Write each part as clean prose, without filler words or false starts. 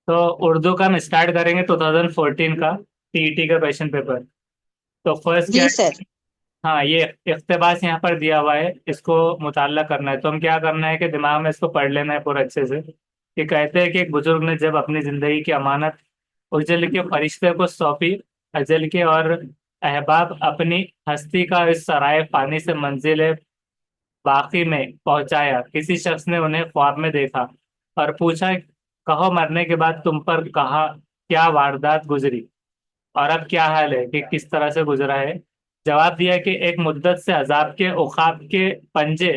तो उर्दू का हम स्टार्ट करेंगे 2014 का टीईटी का क्वेश्चन पेपर। तो फर्स्ट क्या जी है? सर। हाँ, ये इख्तिबास यहाँ पर दिया हुआ है, इसको मुताल्ला करना है। तो हम क्या करना है कि दिमाग में इसको पढ़ लेना है पूरा अच्छे से। ये कहते हैं कि एक बुजुर्ग ने जब अपनी जिंदगी की अमानत उजल के फरिश्ते को सौंपी, अजल के और अहबाब अपनी हस्ती का इस सराय फानी से मंजिल बाकी में पहुंचाया। किसी शख्स ने उन्हें ख्वाब में देखा और पूछा, कहो मरने के बाद तुम पर कहा क्या वारदात गुजरी, और अब क्या हाल है, कि किस तरह से गुजरा है। जवाब दिया कि एक मुद्दत से अजाब के उखाब के पंजे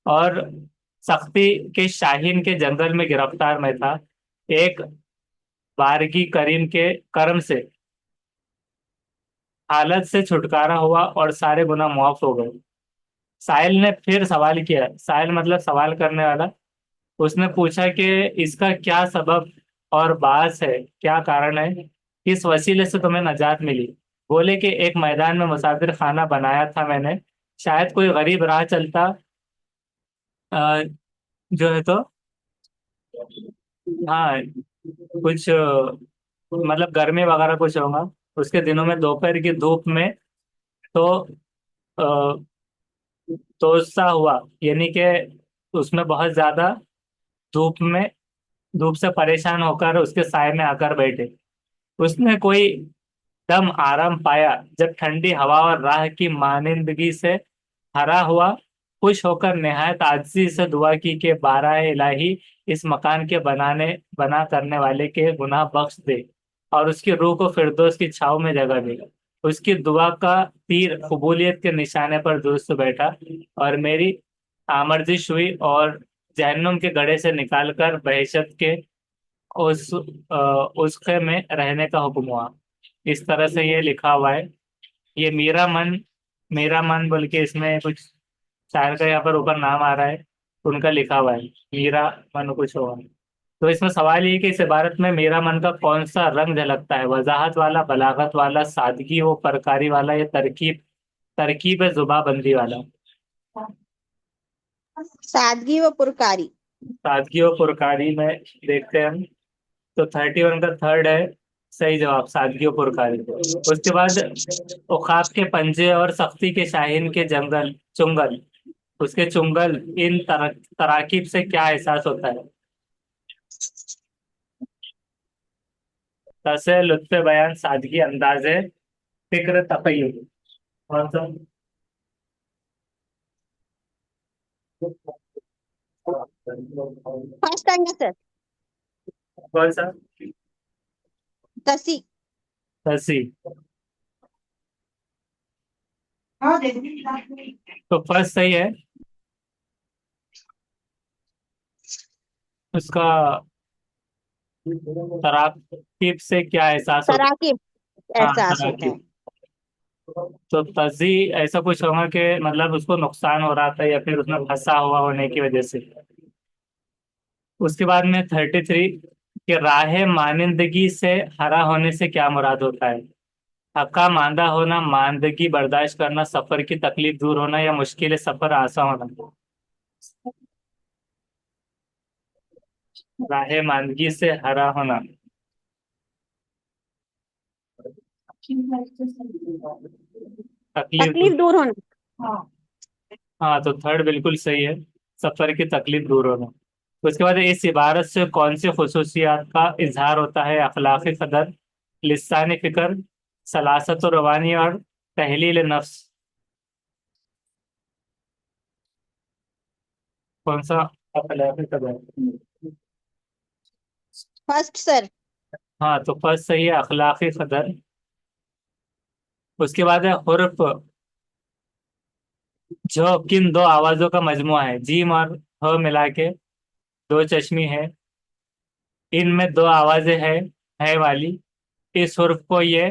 और सख्ती के शाहीन के जंगल में गिरफ्तार मैं था। एक बारगी करीम के करम से हालत से छुटकारा हुआ और सारे गुनाह मुआफ हो गए। साहिल ने फिर सवाल किया, साहिल मतलब सवाल करने वाला। उसने पूछा कि इसका क्या सबब और बास है, क्या कारण है, किस वसीले से तुम्हें नजात मिली। बोले कि एक मैदान में मुसाफिर खाना बनाया था मैंने, शायद कोई गरीब राह चलता जो है तो हाँ कुछ मतलब गर्मी वगैरह कुछ होगा उसके दिनों में, दोपहर की धूप में। तो अ, तो सा हुआ, यानी कि उसमें बहुत ज्यादा धूप में, धूप से परेशान होकर उसके साय में आकर बैठे। उसने कोई दम आराम पाया जब ठंडी हवा और राह की मानिंदगी से हरा हुआ, खुश होकर निहायत आजिज़ी से दुआ की कि बारह इलाही इस मकान के बना करने वाले के गुनाह बख्श दे और उसकी रूह को फिरदौस की छाव में जगह दे। उसकी दुआ का तीर कबूलियत के निशाने पर दुरुस्त बैठा और मेरी आमर्जिश हुई और जहन्नुम के गड्ढे से निकालकर बहशत के उस उसके में रहने का हुक्म हुआ। इस तरह से ये लिखा हुआ है। ये मेरा मन बोल के इसमें कुछ शायर का यहाँ पर ऊपर नाम आ रहा है, उनका लिखा हुआ है, मीरा मन कुछ होगा। तो इसमें सवाल ये कि इस इबारत में मेरा मन का कौन सा रंग झलकता है? वजाहत वाला, बलागत वाला, सादगी वो परकारी वाला, या तरकीब तरकीब है जुबाबंदी वाला? सादगी व पुरकारी। सादगी और पुरकारी में देखते हैं हम। तो 31 का थर्ड है सही जवाब, सादगी और पुरकारी। उसके बाद उखाब के पंजे और सख्ती के शाहीन के जंगल चुंगल, उसके चुंगल इन तराकीब से क्या एहसास होता है? तसे लुत्फ बयान, सादगी अंदाज है, फिक्र तखय्युल। कौन सा? फर्स्ट टाइम है सर। कौन सा? तसी। तसी। हाँ देखिए। तो फर्स्ट सही है उसका। तराकीब से क्या एहसास होता तराकीब है? हाँ, एहसास होता है। तराकीब। तो तजी ऐसा कुछ होगा कि मतलब उसको नुकसान हो रहा था या फिर उसमें फंसा हुआ होने की वजह से। उसके बाद में 33 कि राह मानिंदगी से हरा होने से क्या मुराद होता है? थका मांदा होना, मांदगी बर्दाश्त करना, सफर की तकलीफ दूर होना, या मुश्किल सफर आसान होना। राह मांदगी से हरा होना, तकलीफ दूर। तकलीफ दूर होना। हाँ, तो थर्ड बिल्कुल सही है, सफर की तकलीफ दूर होना। उसके बाद इस इबारत से कौन सी खुसूसियात का इजहार होता है? अखलाकी कदर, लिसानी फिक्र, सलासत व रवानी, और तहलील नफ्स। कौन सा अखलाकी कदर? First sir. हाँ, तो फर्स्ट सही है, अखलाकी कदर। उसके बाद है हुर्फ, जो किन दो आवाजों का मजमुआ है? जीम और ह मिला के दो चश्मी है, इनमें दो आवाजें हैं, है वाली। इस हुर्फ को ये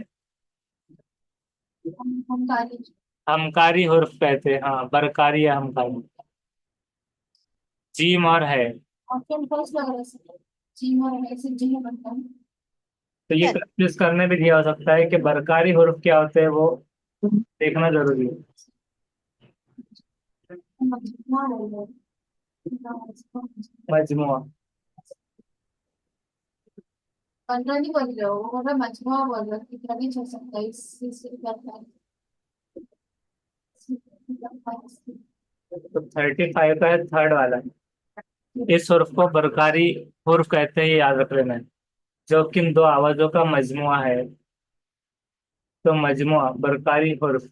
हमकारी हुर्फ कहते हैं। हाँ, बरकारी या हमकारी। जीम और है। तो ये सर प्रैक्टिस करने भी दिया हो सकता है कि बरकारी हुर्फ क्या होते हैं, वो देखना जरूरी है। मजमुआ। पंद्रह नहीं बोल रहे हो, वो बोल रहा मजमुआ बोल रहे हो, कितना भी चल सकता है इससे करता है। तो 35 का है थर्ड वाला। इस हुर्फ को बरकारी हुर्फ कहते हैं, ये याद रख लेना है, जो किन दो आवाजों का मजमुआ है। तो मजमुआ बरकारी हुर्फ।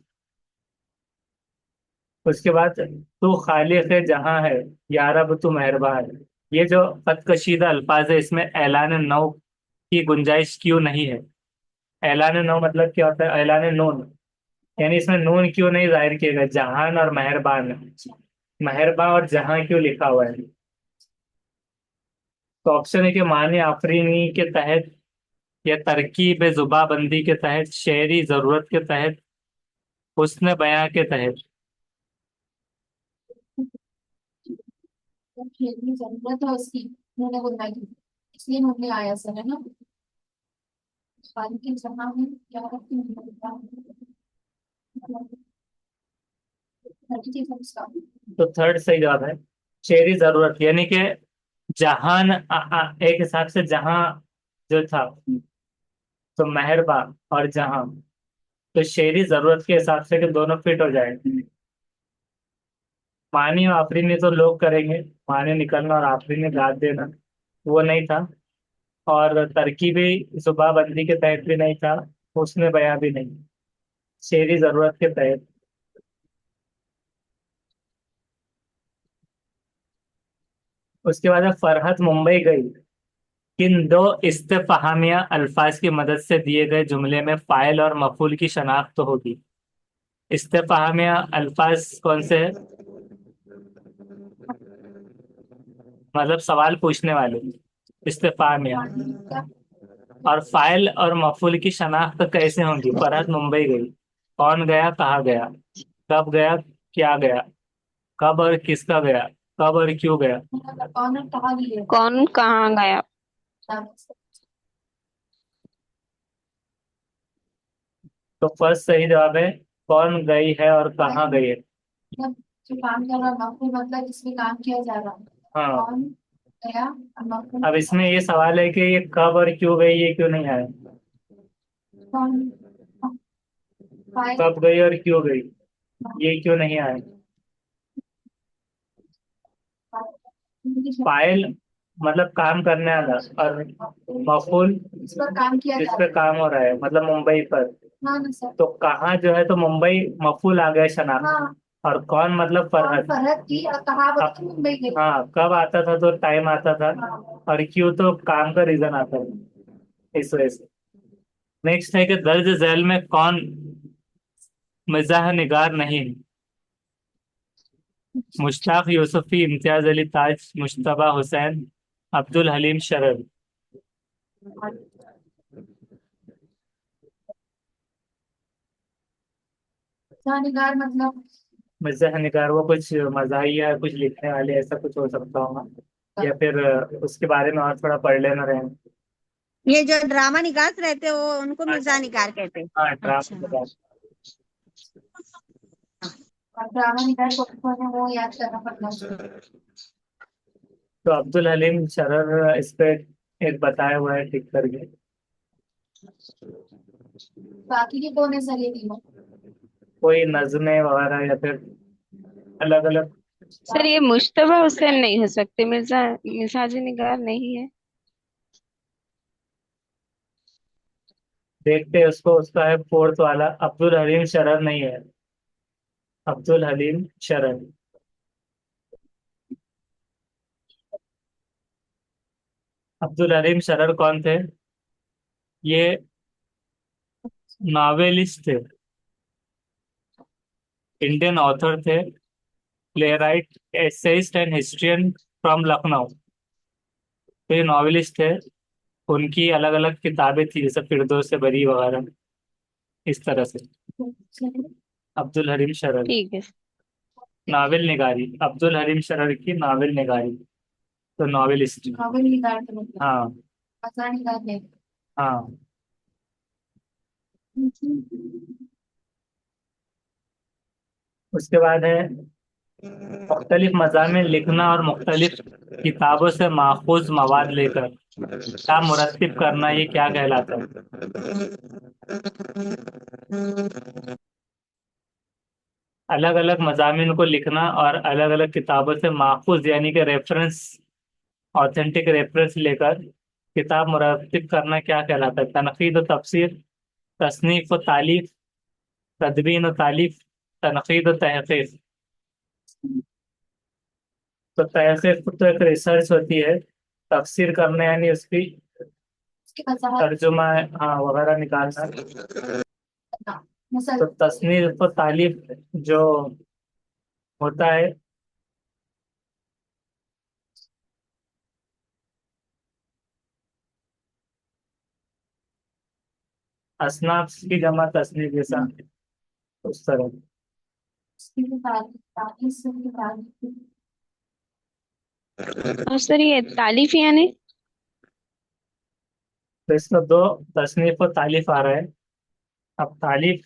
उसके बाद तू खालिक है जहां है, या रब तू मेहरबान है। ये जो कदकशीदा अल्फाज है, इसमें ऐलान नौ की गुंजाइश क्यों नहीं है? ऐलान नौ मतलब क्या होता है? ऐलान नून, यानी इसमें नून क्यों नहीं जाहिर किया गया? जहान और मेहरबान, मेहरबान और जहां क्यों लिखा हुआ है? तो ऑप्शन है कि मानी आफरीनी के तहत, या तरकीब जुबाबंदी के तहत, शेरी जरूरत के तहत, हुस्न बयां के तहत। तो खेलने जरूरत है उसकी, उन्होंने बोला की, इसलिए हमने आया सर है ना। खाली के जहाँ में क्या रखती तो थर्ड सही जवाब है, शेरी जरूरत, यानी कि जहान एक हिसाब से जहां जो था, तो मेहरबा और जहां, तो शेरी जरूरत के हिसाब से कि दोनों फिट हो जाए। मानी और आफरीन तो लोग करेंगे, मानी निकलना और आफरीन दाद देना, वो नहीं था। और तरकीबी जुबाबंदी के तहत भी नहीं था, उसमें बयां भी नहीं, शेरी जरूरत के तहत। उसके बाद है फरहत मुंबई गई, किन दो इस्तेफहामिया अल्फाज की मदद से दिए गए जुमले में फाइल और मफूल की शनाख्त तो होगी? इस्तेफहामिया अल्फाज कौन से हैं? मतलब सवाल पूछने वाले, इस्तेफहामिया। और फाइल और मफूल की शनाख्त कैसे होंगी? फरहत मुंबई गई, कौन गया, कहाँ गया, कब गया, क्या गया, कब और किसका गया, कब और क्यों गया। कौन कहा दिए। कौन कहाँ गया? तो फर्स्ट सही जवाब है, कौन गई है और कहाँ गई है। मतलब जो काम कर रहा है मकबूल, मतलब जिसमें काम किया जा रहा है, हाँ, कौन गया और मकबूल अब इसमें ये सवाल है कि ये कब और क्यों गई, ये क्यों नहीं आया? कौन फाइल। कब गई और क्यों गई, ये क्यों नहीं आया? फाइल मतलब काम करने वाला, और मफूल इस पर काम किया जिस जा पे रहा काम हो रहा है, मतलब मुंबई पर। है। हाँ ना सर। तो कहाँ जो है, तो मुंबई मफूल आ गया शनाख्त। हाँ। और कौन मतलब कौन फरहत। फरहत की और कहा अब बोलती मुंबई गई। हाँ, कब आता था तो टाइम आता था, हाँ। और क्यों तो काम का रीजन आता है, इस वजह से। नेक्स्ट है कि दर्ज झैल में कौन मिजाह निगार नहीं है? मुश्ताक यूसुफी, इम्तियाज अली ताज, मुश्तबा हुसैन, अब्दुल हलीम शरर। जानेगार मतलब। मिजाह निगार वो कुछ मजाहिया, कुछ लिखने वाले, ऐसा कुछ हो सकता होगा। या फिर उसके बारे में और थोड़ा पढ़ लेना रहे। ये जो ड्रामा निगार रहते हैं वो उनको मिर्जा निगार कहते हैं। हाँ, ड्राफ्ट अच्छा। निगार। और ड्रामा निगार को है वो याद करना पड़ता है। तो अब्दुल हलीम शरर इस पे एक बताया हुआ है टिक करके। बाकी के कौन है सर ये तीनों। कोई नज़्में वगैरह, या फिर अलग अलग। सर ये मुश्तबा हुसैन नहीं हो सकते, मिर्जा मिजाज निगार नहीं है। देखते हैं उसको, उसका है फोर्थ वाला, अब्दुल हलीम शरर नहीं है। अब्दुल हलीम शरर। अब्दुल हलीम शरर कौन थे? ये नॉवेलिस्ट थे, इंडियन ऑथर थे, playwright, essayist and historian from Lucknow. तो ये नॉवेलिस्ट थे, उनकी अलग अलग किताबें थी, जैसे फिरदौस से बरी वगैरह, इस तरह से। अब्दुल हलीम शरर। ठीक है। नावल निगारी, अब्दुल हलीम शरर की नावल निगारी, तो नॉवेलिस्ट। नॉवेल निगार तो मतलब हाँ। मजा निगार नहीं। हाँ। उसके बाद है मुख्तलिफ मज़ामिन लिखना और मुख्तलिफ किताबों से माखूज मवाद लेकर क्या मुरत्तिब करना, ये क्या कहलाता है? अलग अलग मज़ामिन को लिखना और अलग अलग किताबों से माखूज यानी कि रेफरेंस, ऑथेंटिक रेफरेंस लेकर किताब मुरत्तिब करना क्या कहलाता है? तनकीद व तफसीर, तसनीफ व तालीफ, तदवीन व तालीफ, तनकीद व तहकीक। तो तहकीक तो एक रिसर्च होती है, तफसीर करना यानी उसकी उसके वजाहत तर्जुमा, हाँ, वगैरह निकालना। करना, मुसल तो तसनीफ व तालीफ जो होता है, असनाफ की जमा तसनीफ जैसा, उस तरह। उसकी तारीफ तारीफ से तारीफ और सर ये तालीफ यानी? तो इसका दो, तसनीफ और तालीफ आ रहा है। अब तालीफ,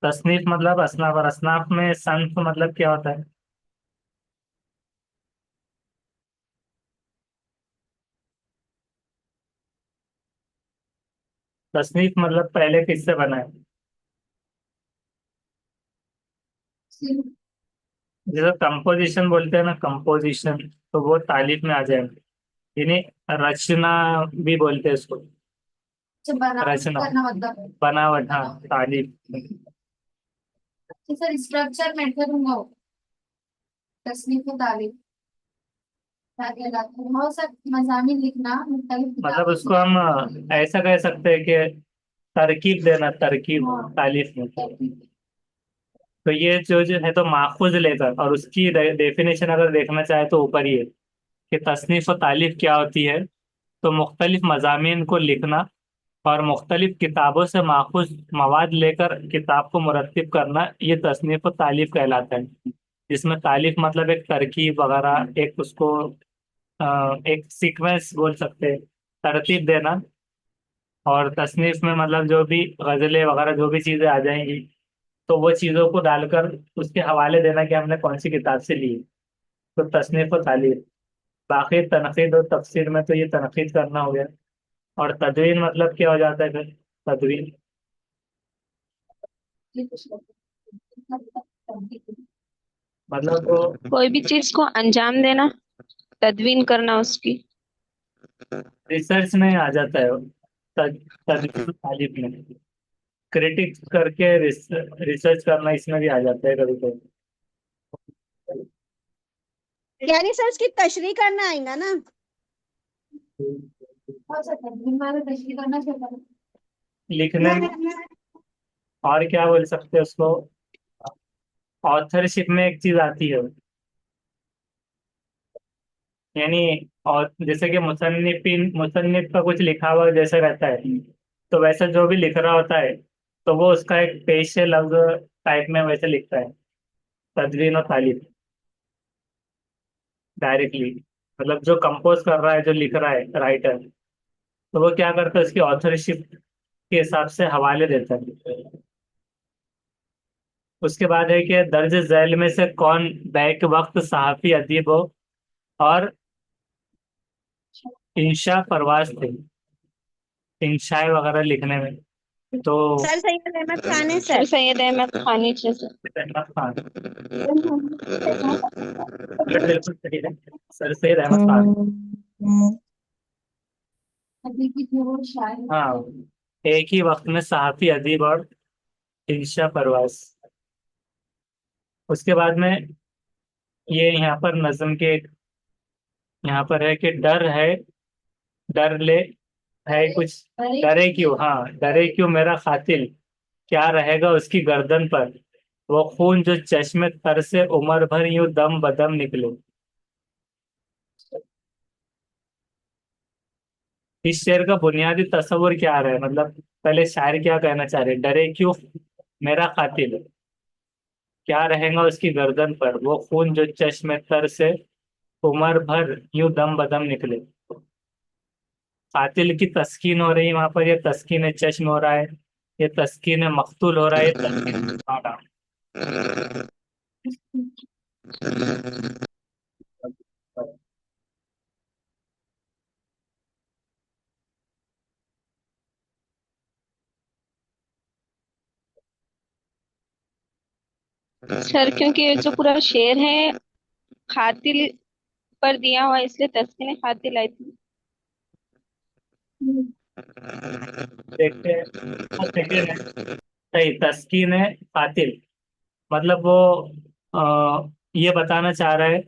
तसनीफ मतलब असनाफ, और असनाफ में सन्फ मतलब क्या होता है? तसनीफ मतलब पहले किससे बना है? जैसे कंपोजिशन बोलते हैं ना, कंपोजिशन, तो वो तालीफ में आ जाएगा। यानी रचना भी बोलते हैं इसको, से बनावट रचना, करना मतलब है। बनावट, हाँ, बनावट तालीफ। सर स्ट्रक्चर मेथड होगा वो, तस्नीफ और तारीफ ताकि लगाते हैं बहुत सारे मजामिन लिखना मुख्तलिफ मतलब किताबों से। उसको हम ऐसा कह सकते हैं कि तरकीब देना, तरकीब हाँ तालीफ में। तो ये जो है तो माखूज लेकर, और उसकी डेफिनेशन अगर देखना चाहे तो ऊपर ही है कि तसनीफ और तालीफ क्या होती है। तो मुख्तलिफ मजामीन को लिखना और मुख्तलिफ किताबों से माखूज मवाद लेकर किताब को मुरत्तिब करना, ये तसनीफ और तालीफ कहलाता है। जिसमें तालीफ मतलब एक तरकीब वगैरह, एक उसको एक सीक्वेंस बोल सकते हैं, तरतीब देना। और तसनीफ में मतलब जो भी गजलें वगैरह जो भी चीज़ें आ जाएंगी, तो वो चीज़ों को डालकर उसके हवाले देना कि हमने कौन सी किताब से ली है। तो तसनीफ और तालीफ। बाकी तनकीद और तफसीर में तो ये तनकीद करना हो गया। और तदवीन मतलब क्या हो जाता है फिर? तदवीन मतलब वो कोई भी चीज को अंजाम देना, तदवीन करना उसकी। रिसर्च में आ जाता है। तदवीन तालीफ में क्रिटिक्स करके रिसर्च करना, इसमें भी आ जाता है कभी कभी। यानी सर उसकी तशरीह करना आएगा ना। बहुत सारे तस्वीर वाला तस्वीर करना चाहिए। लिखने में और क्या बोल सकते हैं उसको? ऑथरशिप में एक चीज आती है, यानी, और जैसे कि मुसन्निफिन, मुसन्निफ का कुछ लिखा हुआ जैसे रहता है, तो वैसा जो भी लिख रहा होता है, तो वो उसका एक पेश से लफ्ज टाइप में वैसे लिखता है। तदवीन और तालीफ डायरेक्टली, मतलब जो कंपोज कर रहा है, जो लिख रहा है राइटर, तो वो क्या करता है, उसकी ऑथरशिप के हिसाब से हवाले देता है। उसके बाद है कि दर्ज झैल में से कौन बैक वक्त सहाफी अदीब हो और इंशा परवाज थे, इंशाए वगैरह लिखने में। तो सर सैयद अहमद खान है सर सर। सैयद अहमद खानी जैसे। अहमद खान, बिल्कुल सही है, सर सैयद अहमद खान। अभी की जो वो शायद हाँ, एक ही वक्त में सहाफी अदीब और इंशा परवाज। उसके बाद में ये यहाँ पर नज्म के यहाँ पर है कि डर है, डर ले, है कुछ, अरे डरे क्यों, हाँ, डरे क्यों मेरा कातिल, क्या रहेगा उसकी गर्दन पर, वो खून जो चश्मे तर से उम्र भर यूं दम बदम निकले। इस शेर का बुनियादी तस्वुर क्या आ रहा है, मतलब पहले शायर क्या कहना चाह रहे हैं? डरे क्यों मेरा कातिल, क्या रहेगा उसकी गर्दन पर, वो खून जो चश्मे तर से उम्र भर यूं दम बदम निकले। कातिल की तस्कीन हो रही है वहां पर, ये तस्कीन चश्म हो रहा है, ये तस्कीन मकतूल हो रहा है, ये तस्कीन मारा। सर क्योंकि ये जो पूरा शेर है खातिल पर दिया हुआ है, इसलिए तस्कीन खातिल आई थी। देखते हैं। वो सेकेंड है। सही, तस्कीन है कातिल। मतलब वो ये बताना चाह रहा है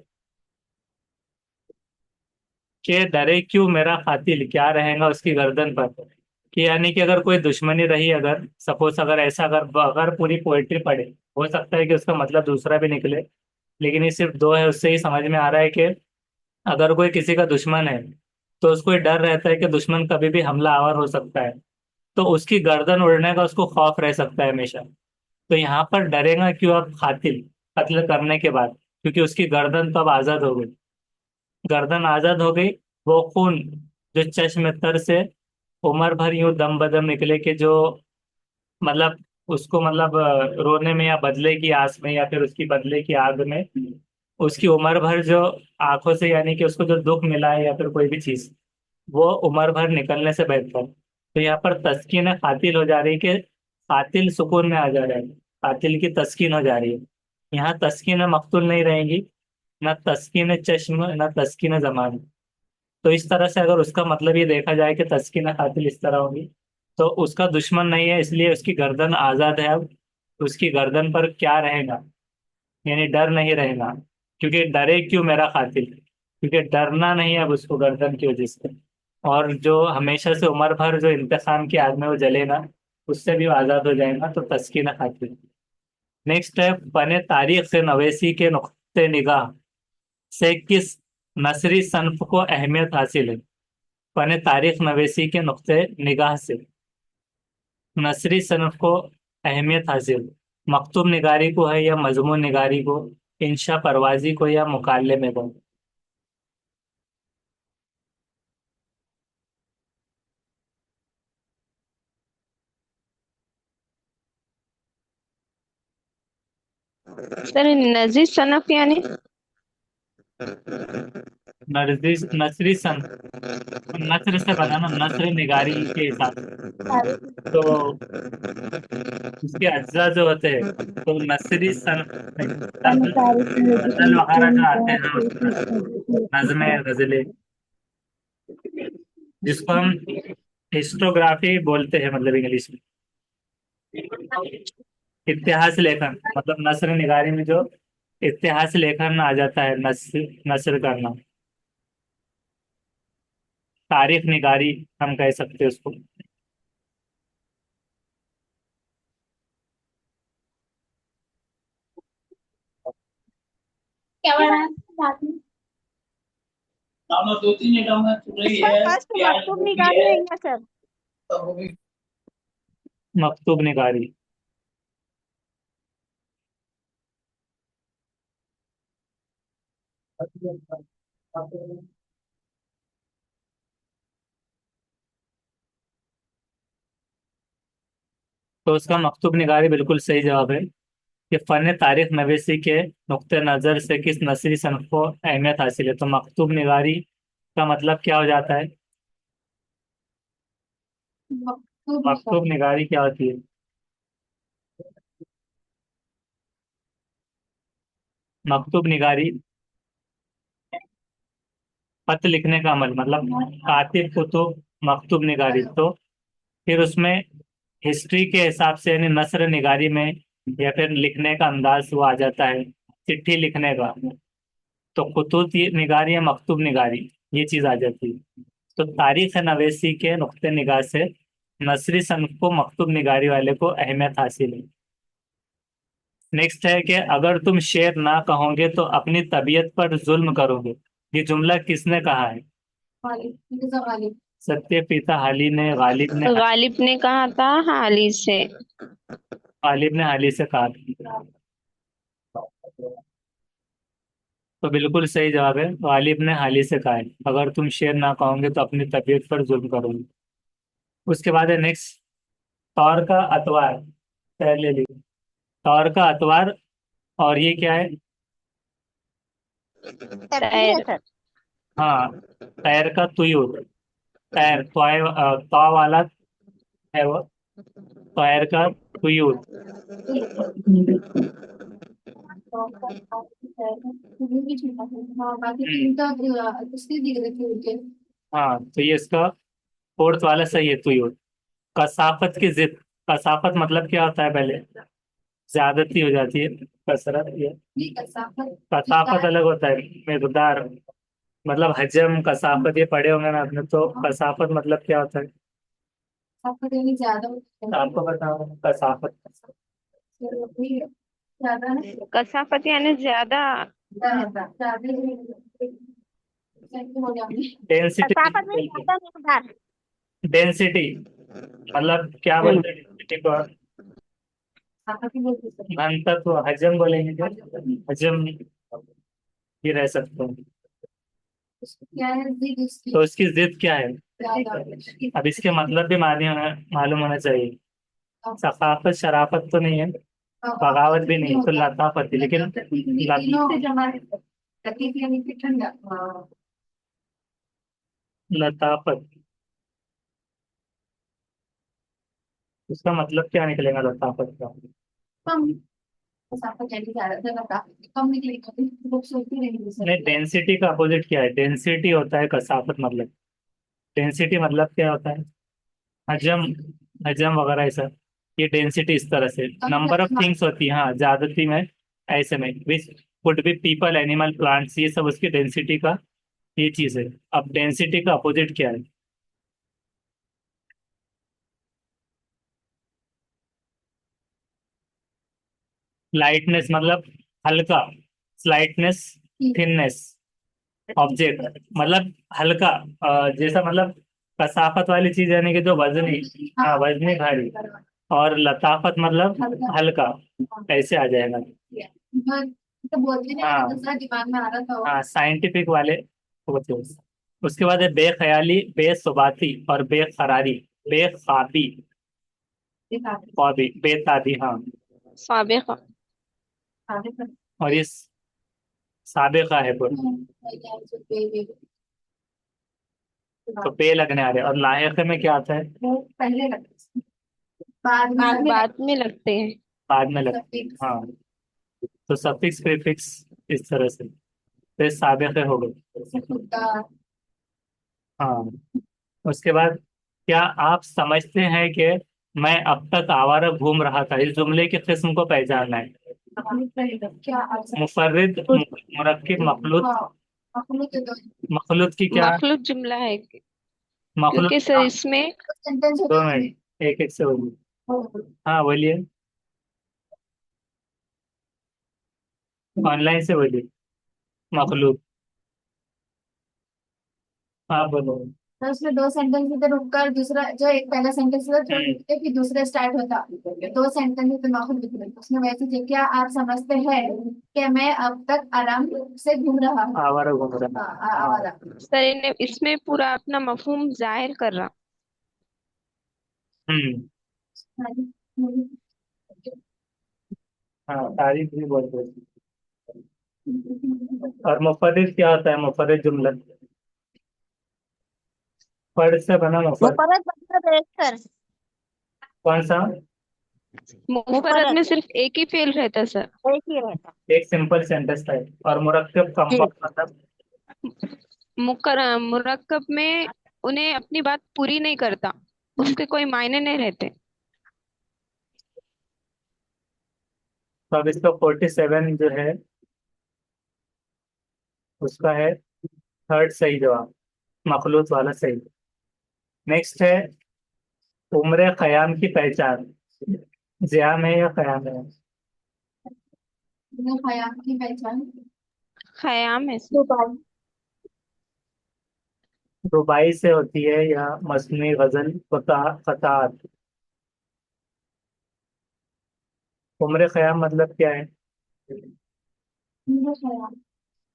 कि डरे क्यों मेरा कातिल, क्या रहेगा उसकी गर्दन पर। कि यानी कि अगर कोई दुश्मनी रही, अगर सपोज, अगर ऐसा, अगर अगर पूरी पोएट्री पढ़े, हो सकता है कि उसका मतलब दूसरा भी निकले। लेकिन ये सिर्फ दो है, उससे ही समझ में आ रहा है कि अगर कोई किसी का दुश्मन है तो उसको ये डर रहता है कि दुश्मन कभी भी हमला आवर हो सकता है। तो उसकी गर्दन उड़ने का उसको खौफ रह सकता है हमेशा। तो यहाँ पर डरेगा क्यों अब कातिल, कत्ल करने के बाद, क्योंकि उसकी गर्दन तो अब आजाद हो गई। गर्दन आजाद हो गई। वो खून जो चश्म तर से उम्र भर यूं दम बदम निकले कि जो, मतलब उसको, मतलब रोने में या बदले की आस में या फिर उसकी बदले की आग में, उसकी उम्र भर जो आंखों से, यानी कि उसको जो दुख मिला है या फिर कोई भी चीज, वो उम्र भर निकलने से बेहतर। तो यहाँ पर तस्कीन कातिल हो जा रही है कि कातिल सुकून में आ जा रहा है, कातिल की तस्कीन हो जा रही है। यहाँ तस्कीन मकतूल नहीं रहेंगी, ना तस्कीन चश्म, ना तस्कीन जमान। तो इस तरह से अगर उसका मतलब ये देखा जाए कि तस्कीन कातिल इस तरह होगी, तो उसका दुश्मन नहीं है इसलिए उसकी गर्दन आजाद है अब। उसकी गर्दन पर क्या रहेगा, यानी डर नहीं रहेगा। क्योंकि डरे क्यों मेरा कातिल, क्योंकि डरना नहीं है अब उसको गर्दन की वजह से। और जो हमेशा से उम्र भर जो इंतकाम की आग में वो जलेगा, उससे भी वो आजाद हो जाएगा। तो तस्कीन कातिल। नेक्स्ट है, फने तारीख से नवेसी के नुक्ते निगाह से किस नसरी सन्फ को अहमियत हासिल है। फने तारीख नवेसी के नुक्ते निगाह से नसरी सन्फ को अहमियत हासिल, मकतूब निगारी को है या मजमून निगारी को, इंशा परवाजी को या मुकाले में को। सर नजीर सनफ यानी। नजरी, नसरी सन्फ, नस्र से बनाना, नस्र निगारी के हिसाब से। तो उसके अज्जा जो होते हैं, तो नसरी सन्फ नहीं, गजल वगैरह जो आते हैं ना उसमें, नज़में गजलें, जिसको हम हिस्टोग्राफी बोलते हैं, मतलब इंग्लिश में। इतिहास लेखन, मतलब नस्र निगारी में जो इतिहास लेखन आ जाता है, नस्र, नस्र करना, तारीख निगारी हम कह सकते हैं उसको। क्या बना है साथ में? दो तीन आइटम है, तुरई सर है, फर्स्ट प्याज मकतूब गोभी निगारी है, रहेगा सर। तो वो भी। मकतूब निगारी। तो उसका मकतूब निगारी बिल्कुल सही जवाब है कि फन तारीख नवेसी के नुक्ते नज़र से किस नस्री सनफ को अहमियत हासिल है। तो मकतूब निगारी का मतलब क्या हो जाता है, मकतूब मकतूब निगारी क्या होती है। मकतूब निगारी खत लिखने का अमल, मतलब कातिब कुतुब मकतूब निगारी। तो फिर उसमें हिस्ट्री के हिसाब से, यानी नस्र निगारी में, या फिर लिखने का अंदाज वो आ जाता है, चिट्ठी लिखने का। तो खुतूत निगारी या मकतूब निगारी, ये चीज आ जाती है। तो तारीख नवेसी के नुक्ते निगाह से नसरी सनफ को मकतूब निगारी वाले को अहमियत हासिल है। नेक्स्ट है कि अगर तुम शेर ना कहोगे तो अपनी तबीयत पर जुल्म करोगे। ये जुमला किसने कहा है। गालिब, मिर्जा गालिब। सत्य पिता हाली ने, गालिब ने, गालिब ने कहा था हाली से। गालिब ने हाली से कहा था। तो बिल्कुल सही जवाब है, गालिब ने हाली से कहा है अगर तुम शेर ना कहोगे तो अपनी तबीयत पर जुल्म करोगे। उसके बाद है नेक्स्ट, तौर का अतवार। पहले ली, तौर का अतवार। और ये क्या है, तफसीर है सर। हाँ, तैर का तुयूर। तैर तो वाला है वो, तैर का तुयूर। हाँ बाकी हम्म, तीन तो उसकी दिख रही थी उनके। हाँ, तो ये इसका फोर्थ वाला सही है, तुयूर। कसाफत की जिद। कसाफत मतलब क्या होता है पहले? ज्यादती हो जाती है, कसरत ये। ये कसाफत कसाफत अलग होता है, मिकदार। मतलब हजम, कसाफत, ये पढ़े होंगे ना आपने, तो कसाफत मतलब क्या होता है? कसाफत यानी ज्यादा आपको बताओ कसाफत। ज्यादा ना कसाफत यानी ज्यादा। ज्यादा ज्यादा हो जाएंगे। कसाफत में डेंसिटी। ज्यादा मिकदार। डेंसिटी मतलब क्या हम्म। बोलते हैं डेंसिटी को? कसाफत ही बोलते हैं। घनत्व, हजम बोलेंगे क्या? हजम ही रह सकते हैं। क्या है जिद उसकी तो इसकी जिद क्या है? ज्यादा। अब इसके मतलब भी मालूम होना चाहिए। सखाफत शराफत तो नहीं है, बगावत भी नहीं, तो लताफत है, लेकिन तीनों से जमा है। लतीफ यानी कि ठंडा। लताफत, उसका मतलब क्या निकलेगा लताफत का? कम कसाफत यानी ज्यादा ज्यादा कम निकलेगा तो खूबसूरती रहेगी सर। नहीं, डेंसिटी का अपोजिट क्या है? डेंसिटी होता है कसाफत मतलब। डेंसिटी मतलब क्या होता है? हजम, हजम वगैरह ऐसा। ये डेंसिटी इस तरह से कम नंबर ऑफ थिंग्स होती है, हाँ, ज्यादती में। ऐसे में which could be people, animal, plants, ये सब उसकी डेंसिटी का ये चीज है। अब डेंसिटी का अपोजिट क्या है? लाइटनेस मतलब हल्का। स्लाइटनेस, थिननेस। ऑब्जेक्ट मतलब हल्का, जैसा मतलब कसाफत वाली चीज यानी कि जो वजनी। हाँ, वजनी, भारी। और लताफत मतलब हल्का। ऐसे आ जाएगा। तो बोलते नहीं हाँ, दूसरा दिमाग में आ रहा था वो। हाँ, साइंटिफिक वाले होते हैं। उसके बाद है बेख्याली, बेसुबाती और बेकरारी। बेखाबी, ख्वाबी, बेताबी, हाँ। साबिक़। और ये साबिका है पूरा। तो बे लगने आ रहे हैं। और लाहिक में क्या आता है? वो पहले लगता है, बाद में बाद लगे बाद में लगते हैं। बाद में लग। लगता हाँ, तो सफिक्स प्रीफिक्स इस तरह से फिर साबिक़े हो गए। है खुदा। हाँ, उसके बाद क्या आप समझते हैं कि मैं अब तक आवारा घूम रहा था, इस जुमले की किस्म को पहचानना है। क्या आप मुफर्रिद, मुरक्किब, मखलूत। हाँ अपने के दो मखलूत की क्या? मखलूत जुमला है मखलूत क्योंकि सर हाँ, इसमें सेंटेंस दो होते हैं। मिनट, एक एक से बोलिए। हाँ, बोलिए। ऑनलाइन से बोलिए। मखलूत। हाँ, बोलो। तो उसमें दो सेंटेंस इधर रुककर दूसरा जो एक पहला सेंटेंस था थोड़ा हम्म, रुक के फिर दूसरा स्टार्ट होता। दो सेंटेंस तो नौकरी लिख रहे उसमें वैसे थे क्या आप समझते हैं कि मैं अब तक आराम से घूम रहा हूँ। आवारा घूम रहा है। हाँ। आवारा। सर इन्हें इसमें पूरा अपना मफहूम जाहिर कर रहा। हम्म। हाँ, तारीफ भी बोलते हैं। और मुफर्रिद क्या होता है? मुफर्रिद जुमला फर्द से बना मुफर्रिद। मुफर्रद मतलब एक सर। कौन सा? मुफरत मुफर्रद में सिर्फ एक ही फेल रहता सर। एक ही रहता। एक सिंपल सेंटेंस था। और मुरक्कब जी। कंपाउंड मतलब? मुरक्कब में उन्हें अपनी बात पूरी नहीं करता, उसके कोई मायने नहीं रहते। तो अब इसका 47 जो है उसका है थर्ड सही जवाब, मखलूत वाला सही। नेक्स्ट है उम्र खयाम की पहचान। ज़ियाम है या खयाम है? खयाम की पहचान खयाम है सर। दुबई। रुबाई से होती है या मसनूई गजल, फताहत? उम्र खयाम मतलब क्या है?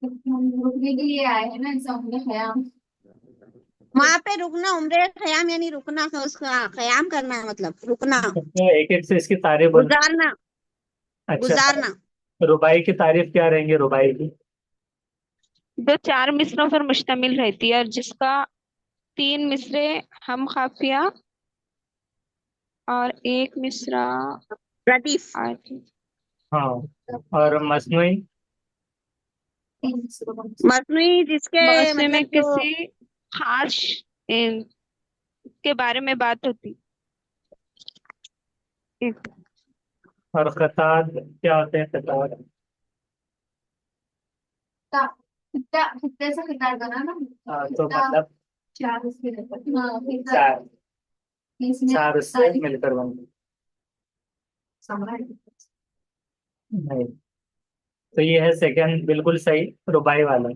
खयाम रुकने के लिए आए हैं ना ऐसा उनका खयाम। वहां पे रुकना उम्रे खयाम यानी रुकना है, उसका खयाम करना है मतलब रुकना। तो एक एक से इसकी तारीफ बोल। गुजारना। अच्छा, गुजारना। रुबाई की तारीफ क्या रहेंगे रुबाई की? जो 4 मिसरों पर मुश्तमिल रहती है और जिसका 3 मिसरे हम काफिया और एक मिसरा प्रदीप। आती। हाँ, और मस्नुई। मसनुई जिसके मौसम में मतलब जो किसी खास इन- के बारे में बात होती। एक और कतार क्या होते हैं कतार? कितना कितने से किताब बना ना। हाँ, तो कितना मतलब चार उसके रहते हाँ कितना चार, इसमें चार उससे तारीख मिलकर बने। संभाल नहीं, तो ये है सेकंड, बिल्कुल सही, रुबाई वाला।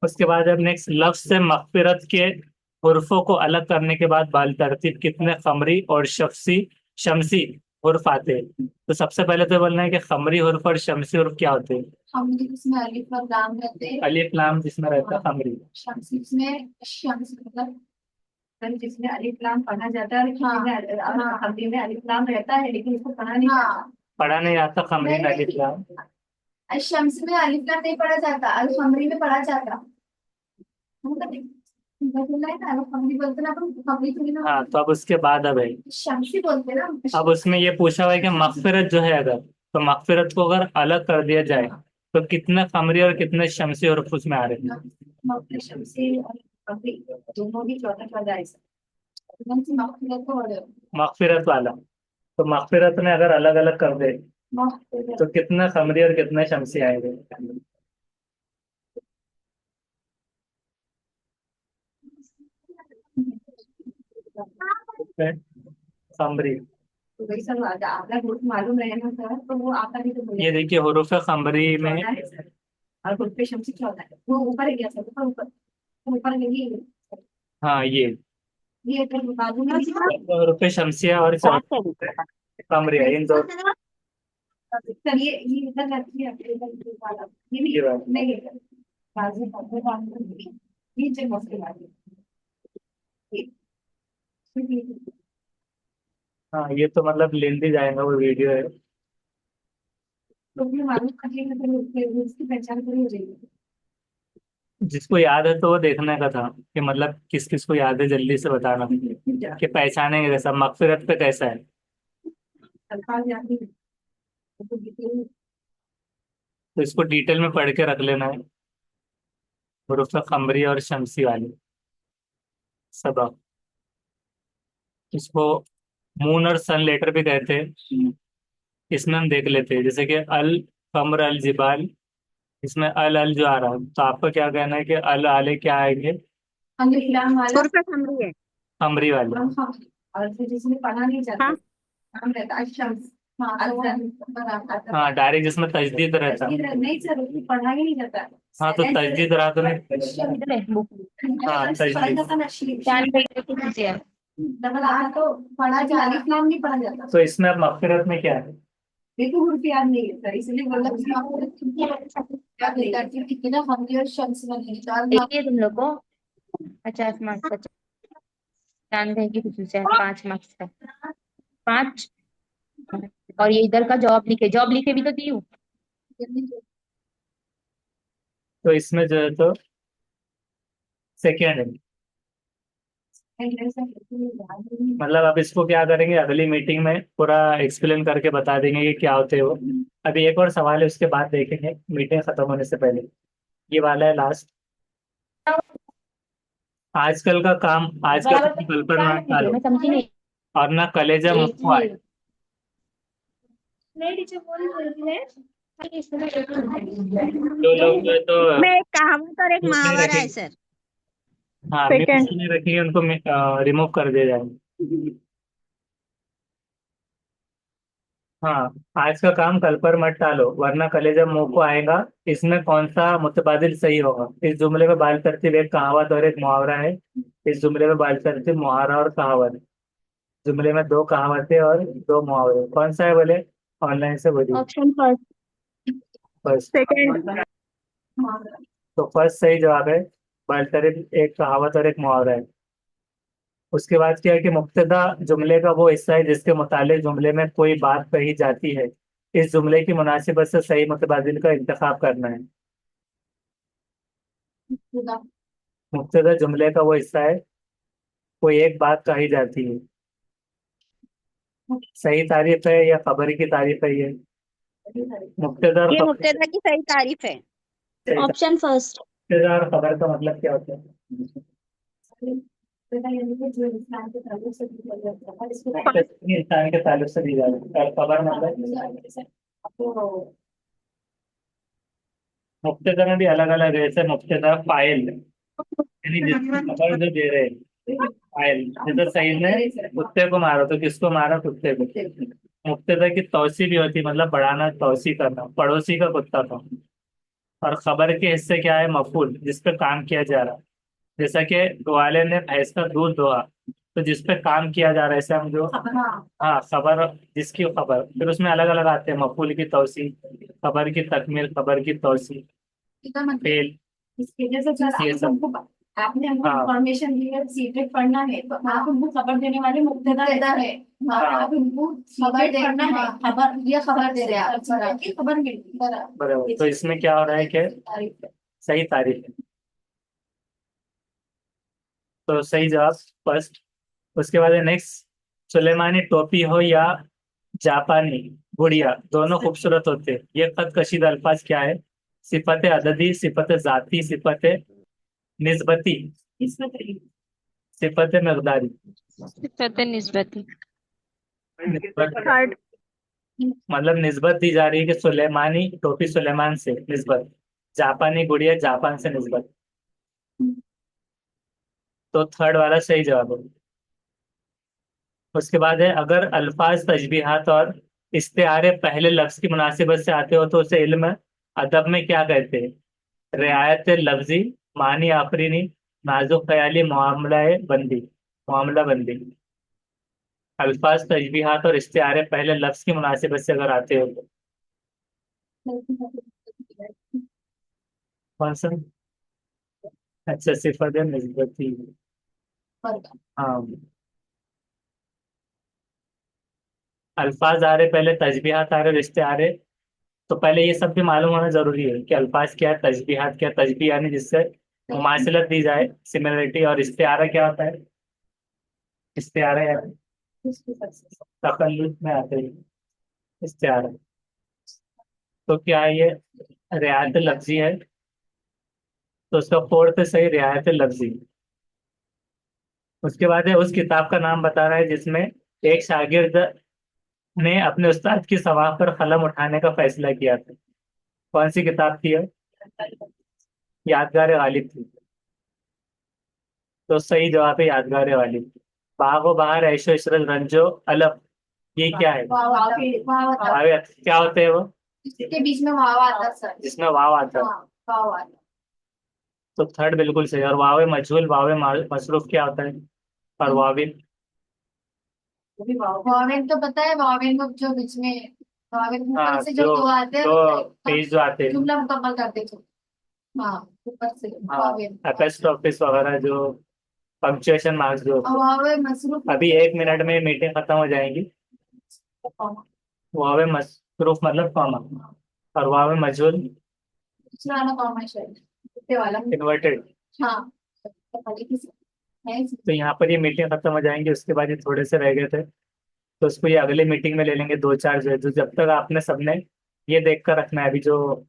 उसके बाद अब नेक्स्ट, लफ्ज से मगफिरत के हुर्फों को अलग करने के बाद बाल तरतीब कितने खमरी और शमसी हुर्फ आते हैं? तो सबसे पहले तो बोलना है कि खमरी हुर्फ और शमसी हुर्फ क्या होते हैं। हम इसमें अलिफ और लाम रहते हैं अलिफ लाम जिसमें रहता है खमरी। शम्स इसमें शम्स मतलब जिसमें अलिफ लाम पढ़ा जाता है और हिंदी में और अरबी में अलिफ लाम रहता है लेकिन इसको पढ़ा नहीं जाता। पढ़ा नहीं आता खमरी में अलिफ लाम। शम्स में अलिफ लाम नहीं पढ़ा जाता अल खमरी में पढ़ा जाता खमरी बोलते ना अपन खमरी थोड़ी ना हाँ, तो अब उसके बाद अब है, शम्सी बोलते ना अब उसमें ये पूछा हुआ है कि मगफिरत जो है अगर, तो मगफिरत को अगर अलग कर दिया जाए तो कितने खमरी और कितने शमसी और उसमें आ रहे हैं? शम्सी और खमरी दोनों भी चौथा चौथा है एकदम से मगफिरत को और मगफिरत वाला, तो मगफिरत में अगर अलग अलग कर दे मगफिरत तो कितना खमरी और कितने शमसी आएंगे? कितने खमरी? तो वही सब आपका ग्रुप मालूम रहे ना सर तो वो आपका भी तो बोले ये देखिए, हुरूफ खमरी में, चौदह है सर और ग्रुप पे शम्सी चौदह है वो ऊपर है गया सर ऊपर ऊपर ऊपर लगी हाँ ये तो बाजू में भी हुरूफ शमसिया और खमरिया, इन दो। सर ये इधर रखिए अपने इधर वाला ये ये नहीं बात। नहीं है बाजू बाजू नीचे मस्ती वाली हाँ, ये तो मतलब लेंदी जाएगा वो वीडियो है। तो भी मालूम करिएगा तो उसकी पहचान पूरी हो जाएगी जिसको याद है तो वो देखने का था कि मतलब किस किस को याद है, जल्दी से बताना कि पहचानेंगे कैसा, मगफिरत पे कैसा है। अल्फाज याद नहीं तो डिटेल तो इसको डिटेल में पढ़ के रख लेना है, हुरूफ खमरी और शमसी वाली सबक। इसको मून और सन लेटर भी कहते हैं। इसमें हम देख लेते हैं, जैसे कि अल कमर अल जिबाल, इसमें अल अल जो आ रहा है, तो आपका क्या कहना है कि अल आले क्या आएंगे? अंग्रेज वाला रुपए खमरी है। खमरी वाले। हाँ और फिर जिसमें पढ़ा नहीं जाता हाँ नाम रहता है शम्स हाँ हाँ, डायरेक्ट जिसमें तजदीद रहता। नहीं सर उसमें पढ़ा ही नहीं जाता हाँ, तो तजदीद रहा तो नहीं। इधर है बुक। हाँ, तजदीद। चार पेज की दीजिए। डबल आ तो पढ़ा जा अलिफ लाम नहीं पढ़ा जाता तो इसमें अब मगफिरत में क्या है? देखो हुर्फ याद नहीं है सर इसलिए बोला कि आपको याद नहीं करती कितना हमने और शम्स बने चार देखिए तुम लोग को 50 मार्क्स का चांद है कि कुछ 5 मार्क्स का 5। और ये इधर का जॉब लिखे भी तो दी हूँ। तो इसमें जो है तो सेकेंड है। मतलब अब इसको क्या करेंगे, अगली मीटिंग में पूरा एक्सप्लेन करके बता देंगे कि क्या होते हैं वो। अभी एक और सवाल है, उसके बाद देखेंगे मीटिंग खत्म होने से पहले। ये वाला है लास्ट। आजकल का काम आजकल का कल पर ना टालो, मैं समझी नहीं। और ना कलेजा मुंह को आए। नहीं टीचर बोल रही है जो लोग जो है तो में एक कहावत और एक म्यूट नहीं मुहावरा है रखेंगे, सर। हाँ म्यूट सेकंड नहीं रखेंगे उनको रिमूव कर दिया जाएगा। हाँ, आज का काम कल पर मत टालो वरना कलेजा मुंह को आएगा। इसमें कौन सा मुतबादिल सही होगा? इस जुमले में बाल तरतीब एक कहावत और एक मुहावरा है। इस जुमले में बाल तरतीब मुहावरा और कहावत है। जुमले में दो कहावतें और दो मुहावरे, कौन सा है बोले? ऑनलाइन से बोलिए। Option first first. सेकंड। तो फर्स्ट सही जवाब है, बाल तरतीब एक कहावत और एक मुहावरा है। उसके बाद क्या है कि मुब्तदा जुमले का वो हिस्सा है जिसके मुतालिक जुमले में कोई बात कही जाती है। इस जुमले की मुनासिबत से सही मुतबादिल का इंतखाब करना है। खुदा। मुब्तदा जुमले का वो हिस्सा है, कोई एक बात कही जाती है। सही तारीफ है या खबर की तारीफ है ये? मुब्तदा और ये खबर। मुब्तदा की सही तारीफ है। सही तारीफ। Option first. मुब्तदा और खबर का मतलब क्या होता है? यानी कि जो इंसान के ताल्लुक से जुड़ा जाता है, इसको किसी इंसान के ताल्लुक से दी जाती है, और खबर मतलब तो मुब्तदा में भी अलग अलग है, जैसे मुब्तदा फाइल, यानी जिसको खबर जो दे रहे हैं, फाइल। जैसे सईद ने कुत्ते को मारा, तो किसको मारा? कुत्ते को। मुब्तदा की तौसी भी होती है, मतलब बढ़ाना, तौसी करना, पड़ोसी का कुत्ता था। और खबर के हिस्से क्या है? मफूल, जिस पे काम किया जा रहा है। जैसा कि ग्वाले ने भैंस का दूध दोहा, तो जिस पे काम किया जा रहा है, ऐसे हम जो, हाँ, हाँ, खबर, जिसकी खबर, फिर उसमें अलग अलग आते हैं, मफूल की तौसी, खबर की तकमील, खबर की तौसी, इसका मतलब फेल, इसके जैसे सर ये आप सब। हमको आपने हमको हाँ इंफॉर्मेशन दी है, सीक्रेट पढ़ना है, तो आप हमको खबर देने वाले मुब्तदा है। हाँ, हाँ, आप हमको खबर पढ़ना है, खबर ये खबर दे रहे हैं आप, सर आपकी खबर मिल गई बराबर। तो इसमें क्या हो रहा है कि तारीफ है। सही तारीफ है, तो सही जवाब फर्स्ट। उसके बाद है नेक्स्ट, सुलेमानी टोपी हो या जापानी गुड़िया, दोनों खूबसूरत होते हैं। ये खत कशीदा अल्फाज क्या है? सिफत अददी, सिफत जाती, सिफत निस्बती, इसमें तो सिफत मकदारी। सिफत निस्बती। निस्बत थर्ड। मतलब निस्बत दी जा रही है कि सुलेमानी टोपी सुलेमान से निस्बत, जापानी गुड़िया जापान से निस्बत। तो थर्ड वाला सही जवाब है। उसके बाद है, अगर अल्फाज तशबीहात और इस्तेआरे पहले लफ्ज की मुनासिबत से आते हो तो उसे इल्म अदब में क्या कहते हैं? रियायत लफ्जी, मानी आफरीनी, नाजुक ख्याली, मामला बंदी। अल्फाज तशबीहात और इस्तेआरे पहले लफ्ज की मुनासिबत से अगर आते हो तो कौन सा? अच्छा, सिफत निस्बती। हाँ, अल्फाज आ रहे पहले, तशबीहात आ रहे, रिश्ते आ रहे। तो पहले ये सब भी मालूम होना जरूरी है कि अल्फाज क्या है, तशबीहात क्या है। तशबीह यानी जिससे मुमासिलत दी जाए, सिमिलरिटी। और इस्तेआरा क्या होता है? इस्तेआरा यानी तकल्लुद में आते हैं इस्तेआरा। तो क्या है ये? रियायत लफ्जी है, तो उसका फोर्थ सही रियायत लफ्जी। उसके बाद है, उस किताब का नाम बता रहा है जिसमें एक शागिर्द ने अपने उस्ताद की सवाब पर कलम उठाने का फैसला किया था। कौन सी किताब थी ये? यादगार गालिब थी। तो सही जवाब है यादगार गालिब। बागो बहार, ऐशो इशरत, रंजो अलफ, ये क्या है? वाव वाव आता है। अरे क्या होते हैं वो? इसके बीच में वाव आता है सर। जिसमें वाव आता है। हाँ, वाव आता है। तो थर्ड बिल्कुल सही। और वावे मजहूल, वावे मसरूफ क्या होता है? और वाविल? वावेन तो पता है, वावेन को जो बीच में वावेन ऊपर हाँ, से जो जो दो आते हैं, दो पेज जो आते हैं। जुमला मुकम्मल कर देते हो। हाँ, ऊपर से हाँ, वावेन। अपेस्ट्रोफिस वगैरह, जो पंक्चुएशन मार्क्स जो होते और हैं। वावे मसरूफ अभी 1 मिनट में मीटिंग खत्म हो जाएगी। वावे मसरूफ मतलब कॉमा, और वावे मजहूल दूसरा वाला कॉमर्शियल कुत्ते वाला। इन्वर्टेड। हाँ, तो पहले किसी है तो यहाँ पर ये मीटिंग खत्म हो जाएंगी, उसके बाद ये थोड़े से रह गए थे, तो उसको ये अगले मीटिंग में ले लेंगे, दो चार जो है, जो जब तक आपने सबने ये देख कर रखना है अभी जो